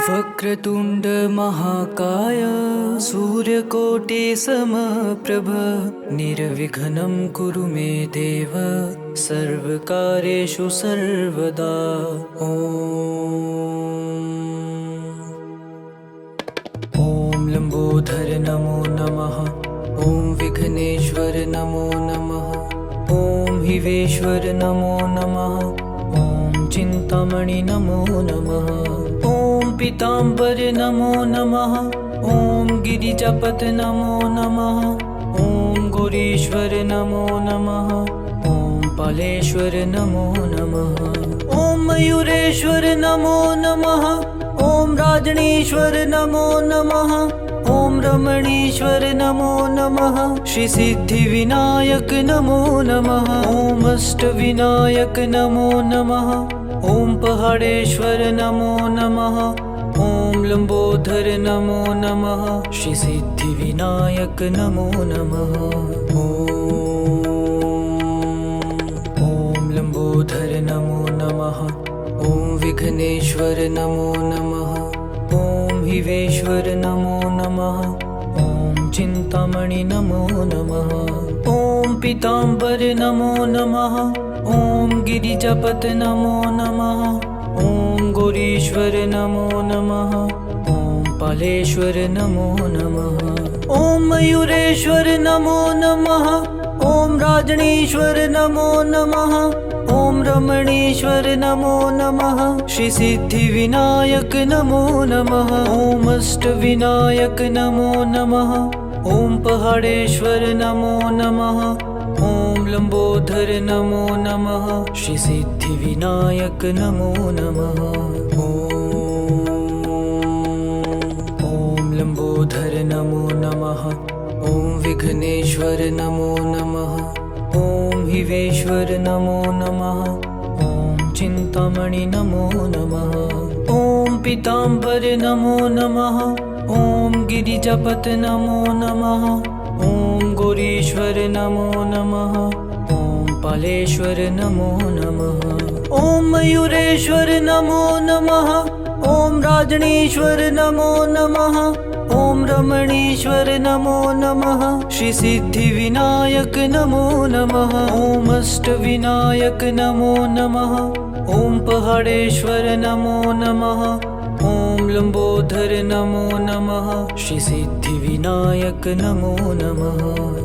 वक्रतुण्ड महाकाय सूर्यकोटि समप्रभ निर्विघ्नं कुरु मे देव सर्वकार्येषु सर्वदा। ॐ लम्बोदर नमो नमः। ॐ विघ्नेश्वर नमो नमः। ॐ हिवेश्वर नमो नमः। ॐ चिन्तामणि नमो नमः। ॐ पीताम्बर नमो नमः। ॐ गिरिजापत नमो नमः। ॐ गौरीश्वर नमो नमः। ॐ पालेश्वर नमो नमः। ॐ मयूरेश्वर नमो नमः। ॐ राजनीश्वर नमो नमः। ॐ रमणीश्वर नमो नमः। श्री सिद्धिविनायक नमो नमः। ॐ अष्टविनायक नमो नमः। ॐ पहाड़ेश्वर नमो नमः। ॐ लंबोदर नमो नमः। श्री सिद्धिविनायक नमो नमः। ॐ लंबोदर नमो नमः। ॐ विघ्नेश्वर नमो नमः। ॐ हिवेश्वर नमो नमः। ॐ चिन्तामणि नमो नमः। ॐ पीताम्बर नमो नमः। ॐ गिरिजापत नमो नमः। ॐ गौरीश्वर नमो नमः। ॐ पालेश्वर नमो नमः। ॐ मयूरेश्वर नमो नमः। ॐ राजनीश्वर नमो नमः। ॐ रमणीश्वर नमो नमः। श्री सिद्धिविनायक नमो नमः। ॐ अष्टविनायक नमो नमः। ॐ पहाड़ेश्वर नमो नमः। ॐ लंबोदर नमो नमः। श्री सिद्धिविनायक नमो नमः। ॐ लंबोदर नमो नमः। ॐ विघ्नेश्वर नमो नमः। ॐ हिवेश्वर नमो नमः। ॐ चिन्तामणि नमो नमः। ॐ पीताम्बर नमो नमः। ॐ गिरिजापत नमो नमः। ॐ गौरीश्वर नमो नमः। ॐ पालेश्वर नमो नमः। ॐ मयूरेश्वर नमो नमः। ॐ राजनीश्वर नमो नमः। ॐ रमणीश्वर नमो नमः। श्री सिद्धिविनायक नमो नमः। ॐ अष्टविनायक नमो नमः। ॐ पहाड़ेश्वर नमो नमः। ॐ लंबोदर नमो नमः। श्री सिद्धिविनायक नमो नमः।